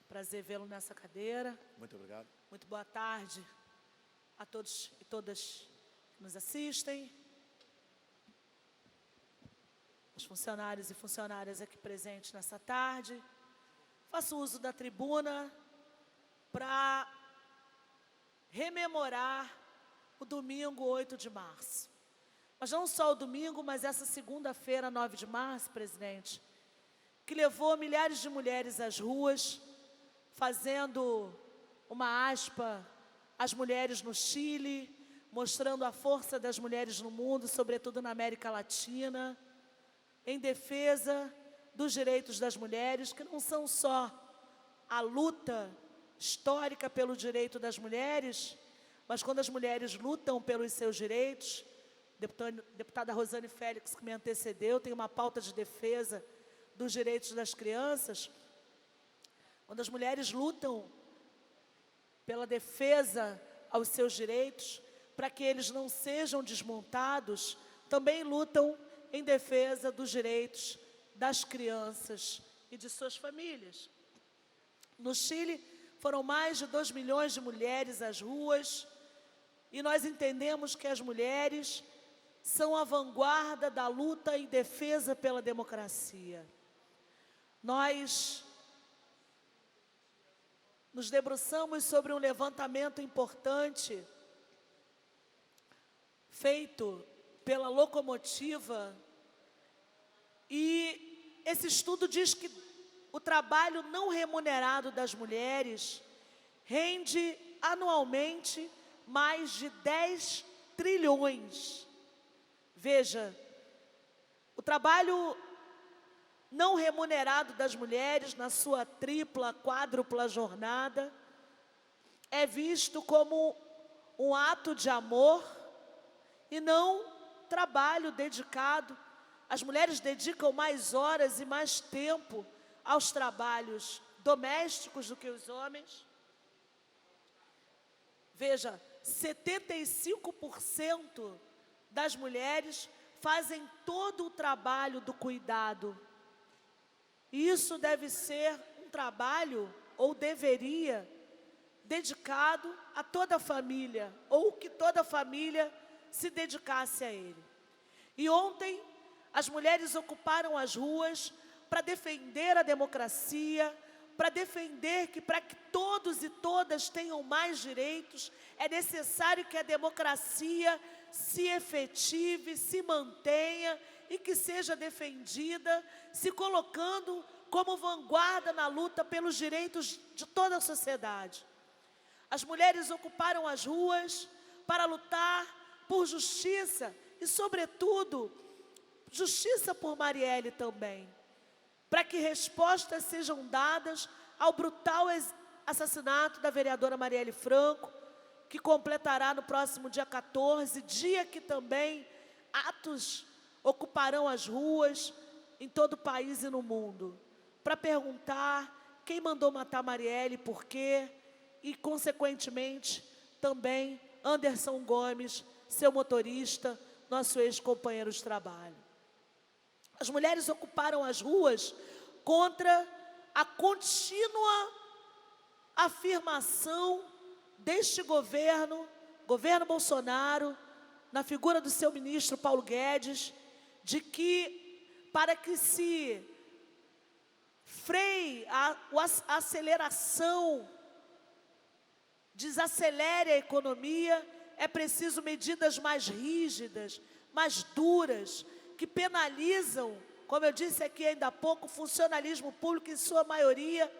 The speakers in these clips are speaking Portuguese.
Prazer vê-lo nessa cadeira. Muito obrigado. Muito boa tarde a todos e todas que nos assistem. Os funcionários e funcionárias aqui presentes nessa tarde. Faço uso da tribuna para rememorar o domingo 8 de março. Mas não só o domingo, mas essa segunda-feira, 9 de março, presidente, que levou milhares de mulheres às ruas, fazendo uma aspa às mulheres no Chile, mostrando a força das mulheres no mundo, sobretudo na América Latina, em defesa dos direitos das mulheres, que não são só a luta histórica pelo direito das mulheres, mas quando as mulheres lutam pelos seus direitos, deputada Rosane Félix, que me antecedeu, tem uma pauta de defesa dos direitos das crianças. Quando as mulheres lutam pela defesa aos seus direitos, para que eles não sejam desmontados, também lutam em defesa dos direitos das crianças e de suas famílias. No Chile, foram mais de 2 milhões de mulheres às ruas, e nós entendemos que as mulheres são a vanguarda da luta em defesa pela democracia. Nós nos debruçamos sobre um levantamento importante feito pela Locomotiva, e esse estudo diz que o trabalho não remunerado das mulheres rende anualmente mais de 10 trilhões. Veja, o trabalho não remunerado das mulheres, na sua tripla, quádrupla jornada, é visto como um ato de amor e não trabalho dedicado. As mulheres dedicam mais horas e mais tempo aos trabalhos domésticos do que os homens. Veja, 75% das mulheres fazem todo o trabalho do cuidado. E isso deve ser um trabalho, ou deveria, dedicado a toda a família, ou que toda a família se dedicasse a ele. E ontem, as mulheres ocuparam as ruas para defender a democracia, para defender que, para que todos e todas tenham mais direitos, é necessário que a democracia se efetive, se mantenha e que seja defendida, se colocando como vanguarda na luta pelos direitos de toda a sociedade. As mulheres ocuparam as ruas para lutar por justiça e, sobretudo, justiça por Marielle também, para que respostas sejam dadas ao brutal assassinato da vereadora Marielle Franco, que completará no próximo dia 14, dia que também atos ocuparão as ruas em todo o país e no mundo, para perguntar quem mandou matar Marielle, por quê, e, consequentemente, também Anderson Gomes, seu motorista, nosso ex-companheiro de trabalho. As mulheres ocuparam as ruas contra a contínua afirmação deste governo Bolsonaro, na figura do seu ministro Paulo Guedes, de que, para que se freie a aceleração, desacelere a economia, é preciso medidas mais rígidas, mais duras, que penalizam, como eu disse aqui ainda há pouco, o funcionalismo público, em sua maioria,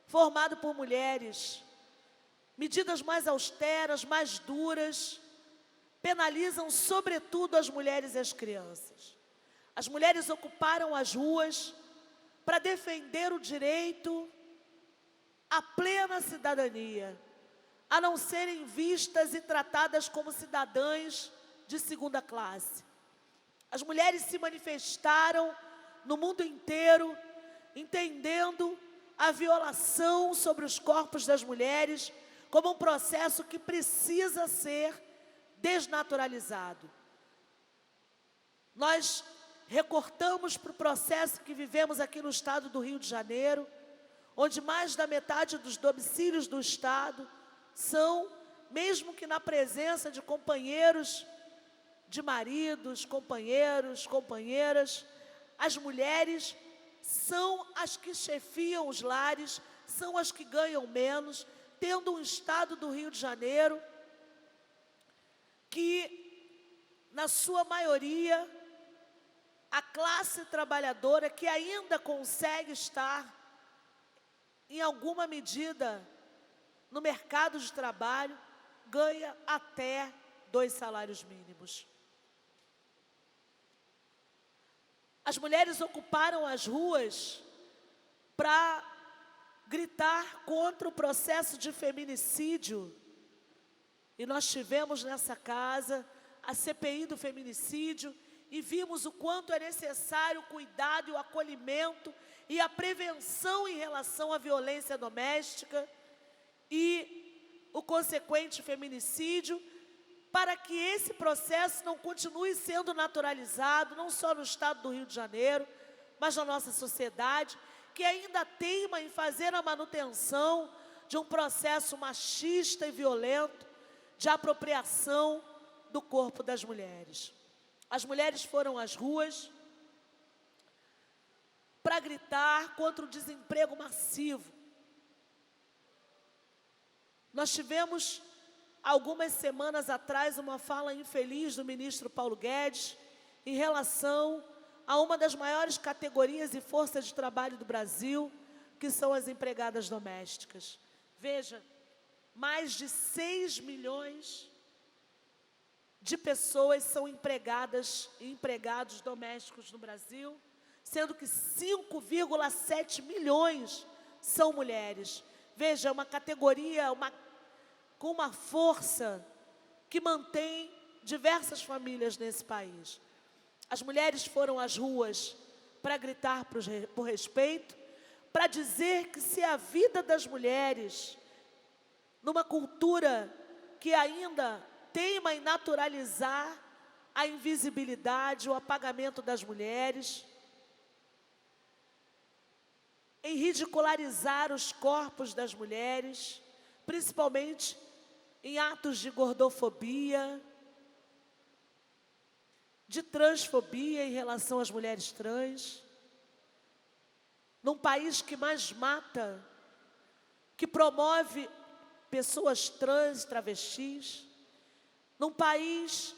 formado por mulheres. Medidas mais austeras, mais duras, penalizam sobretudo as mulheres e as crianças. As mulheres ocuparam as ruas para defender o direito à plena cidadania, a não serem vistas e tratadas como cidadãs de segunda classe. As mulheres se manifestaram no mundo inteiro, entendendo a violação sobre os corpos das mulheres como um processo que precisa ser desnaturalizado. Nós recortamos para o processo que vivemos aqui no estado do Rio de Janeiro, onde mais da metade dos domicílios do Estado são, mesmo que na presença de companheiros, de maridos, companheiros, companheiras, as mulheres são as que chefiam os lares, são as que ganham menos, tendo um Estado do Rio de Janeiro que, na sua maioria, a classe trabalhadora que ainda consegue estar, em alguma medida, no mercado de trabalho, ganha até 2 salários mínimos. As mulheres ocuparam as ruas para gritar contra o processo de feminicídio. E nós tivemos nessa casa a CPI do feminicídio e vimos o quanto é necessário o cuidado e o acolhimento e a prevenção em relação à violência doméstica e o consequente feminicídio, para que esse processo não continue sendo naturalizado, não só no Estado do Rio de Janeiro, mas na nossa sociedade, que ainda teima em fazer a manutenção de um processo machista e violento de apropriação do corpo das mulheres. As mulheres foram às ruas para gritar contra o desemprego massivo. Nós tivemos, algumas semanas atrás, uma fala infeliz do ministro Paulo Guedes em relação a uma das maiores categorias e forças de trabalho do Brasil, que são as empregadas domésticas. Veja, mais de 6 milhões de pessoas são empregadas e empregados domésticos no Brasil, sendo que 5,7 milhões são mulheres. Veja, é uma categoria com uma força que mantém diversas famílias nesse país. As mulheres foram às ruas para gritar por respeito, para dizer que se a vida das mulheres, numa cultura que ainda teima em naturalizar a invisibilidade, o apagamento das mulheres, em ridicularizar os corpos das mulheres, principalmente em atos de gordofobia, de transfobia em relação às mulheres trans, num país que mais mata, que promove pessoas trans, travestis, num país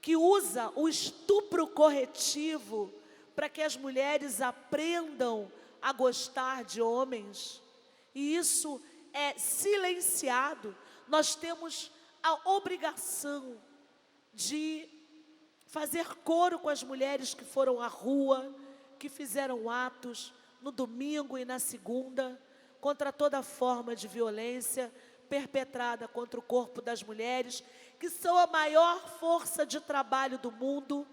que usa o estupro corretivo para que as mulheres aprendam a gostar de homens, e isso é silenciado. Nós temos a obrigação de fazer coro com as mulheres que foram à rua, que fizeram atos no domingo e na segunda, contra toda forma de violência perpetrada contra o corpo das mulheres, que são a maior força de trabalho do mundo,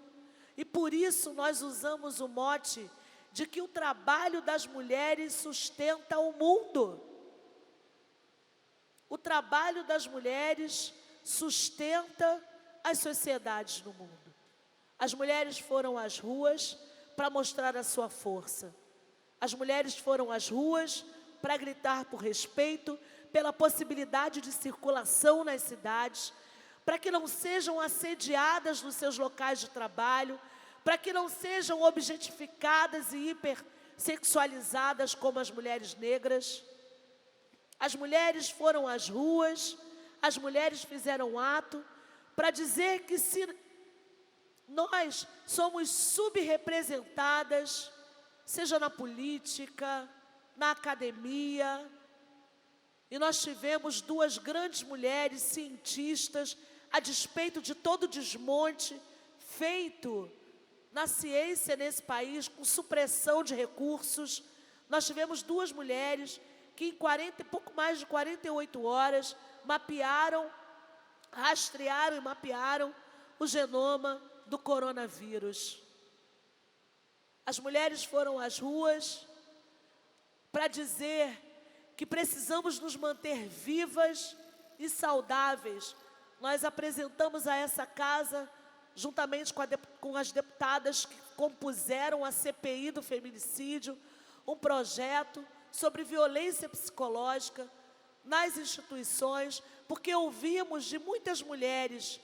e por isso nós usamos o mote de que o trabalho das mulheres sustenta o mundo. O trabalho das mulheres sustenta as sociedades no mundo. As mulheres foram às ruas para mostrar a sua força. As mulheres foram às ruas para gritar por respeito, pela possibilidade de circulação nas cidades, para que não sejam assediadas nos seus locais de trabalho, para que não sejam objetificadas e hipersexualizadas como as mulheres negras. As mulheres foram às ruas, as mulheres fizeram ato para dizer que se nós somos subrepresentadas, seja na política, na academia, e nós tivemos 2 grandes mulheres cientistas, a despeito de todo o desmonte feito na ciência nesse país, com supressão de recursos. Nós tivemos 2 mulheres que em pouco mais de 48 horas rastrearam e mapearam o genoma do coronavírus. As mulheres foram às ruas para dizer que precisamos nos manter vivas e saudáveis. Nós apresentamos a essa casa, juntamente com as deputadas que compuseram a CPI do feminicídio, um projeto sobre violência psicológica nas instituições, porque ouvimos de muitas mulheres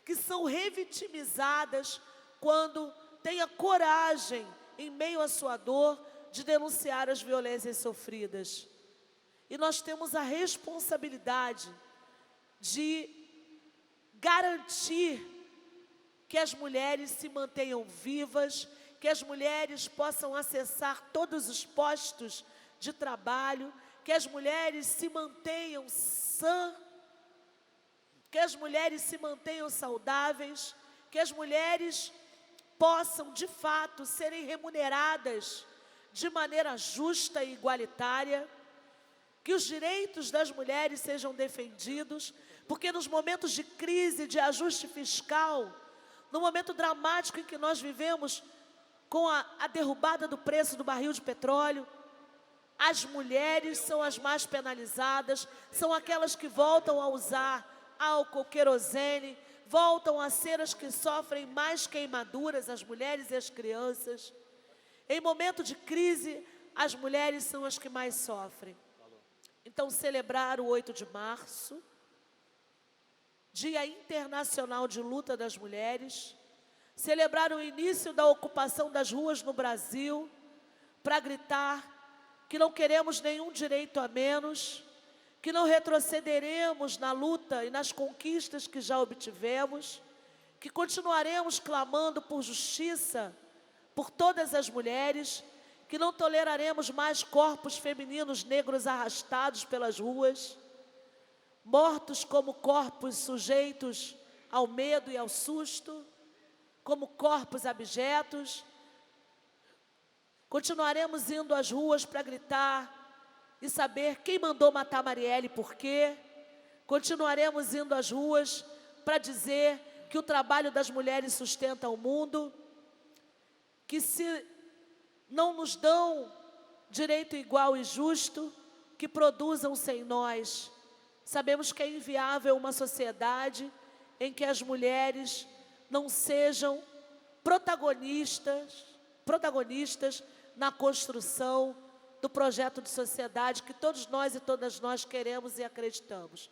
que são revitimizadas quando têm a coragem, em meio à sua dor, de denunciar as violências sofridas. E nós temos a responsabilidade de garantir que as mulheres se mantenham vivas, que as mulheres possam acessar todos os postos de trabalho, que as mulheres se mantenham sãs, que as mulheres se mantenham saudáveis, que as mulheres possam, de fato, serem remuneradas de maneira justa e igualitária, que os direitos das mulheres sejam defendidos, porque nos momentos de crise, de ajuste fiscal, no momento dramático em que nós vivemos, com a derrubada do preço do barril de petróleo, as mulheres são as mais penalizadas, são aquelas que voltam a usar álcool, querosene, voltam a ser as que sofrem mais queimaduras, as mulheres e as crianças. Em momento de crise, as mulheres são as que mais sofrem. Então, celebrar o 8 de março, Dia Internacional de Luta das Mulheres, celebrar o início da ocupação das ruas no Brasil, para gritar que não queremos nenhum direito a menos, que não retrocederemos na luta e nas conquistas que já obtivemos, que continuaremos clamando por justiça por todas as mulheres, que não toleraremos mais corpos femininos negros arrastados pelas ruas, mortos como corpos sujeitos ao medo e ao susto, como corpos abjetos. Continuaremos indo às ruas para gritar e saber quem mandou matar Marielle e por quê. Continuaremos indo às ruas para dizer que o trabalho das mulheres sustenta o mundo, que se não nos dão direito igual e justo, que produzam sem nós. Sabemos que é inviável uma sociedade em que as mulheres não sejam protagonistas na construção do projeto de sociedade que todos nós e todas nós queremos e acreditamos.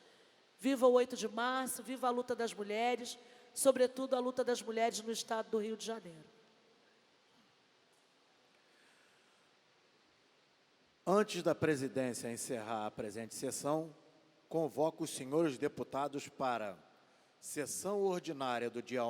Viva o 8 de março, viva a luta das mulheres, sobretudo a luta das mulheres no estado do Rio de Janeiro. Antes da presidência encerrar a presente sessão, convoco os senhores deputados para sessão ordinária do dia